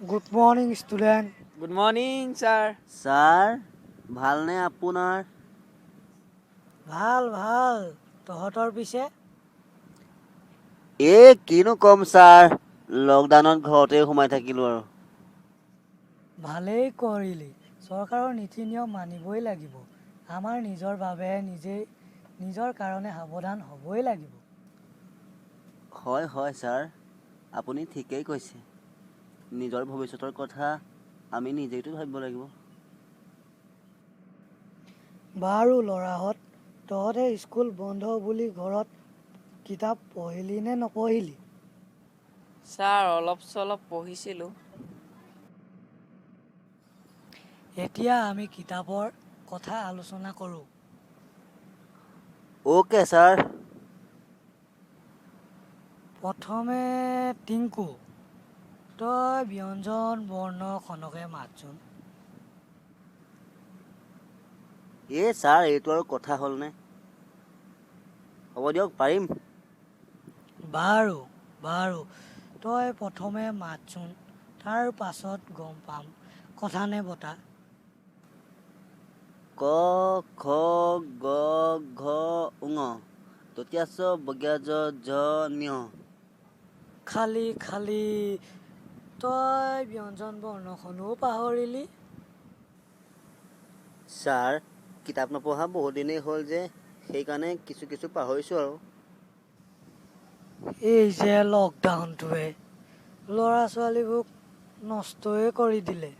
Good morning, student. Good morning, sir. Sir, ভালনে আপোনাৰ? ভাল তহঁতৰ পিছে কিনো কম ছাৰ, লকডাউনত ঘৰতে সোমাই থাকিলো আৰু। ভালেই কৰিলি চৰকাৰৰ নীতি নিয়ম মানিবই লাগিব আমাৰ নিজৰ বাবে নিজৰ কাৰণে সাৱধান হ'বই লাগিব হয় ছাৰ, আপুনি ঠিকেই কৈছে। নিজৰ ভৱিষ্যতৰ কথা আমি নিজেইতো ভাবিব লাগিব। বাৰু ল'ৰাহঁত তহঁতে স্কুল বন্ধ বুলি ঘৰত কিতাপ পঢ়িলি নে নপঢ়িলি Sir, অলপ চলপ পঢ়িছিলোঁ। এতিয়া আমি কিতাপৰ কথা আলোচনা কৰোঁ অ'কে ছাৰ। প্ৰথমে টিংকু তই ব্যঞ্জন বৰ্ণখনকে মাতচোন ছাৰ, এইটো আৰু কথা হ'লনে? হ'ব দিয়ক, পাৰিম। বাৰু তই প্ৰথমে মাতচোন তাৰ পাছত গম পাম কথা নে বতা ক খ গ ঘ ঙ ততিয়া চ বগীয়া জ ঝ ঞ। খালি তই ব্যঞ্জন বৰ্ণখনো পাহৰিলি ছাৰ, কিতাপ নপঢ়া বহুত দিনেই হ'ল যে, সেইকাৰণে কিছু পাহৰিছোঁ আৰু। এই যে লকডাউনটোৱে ল'ৰা ছোৱালীবোৰক নষ্টই কৰি দিলে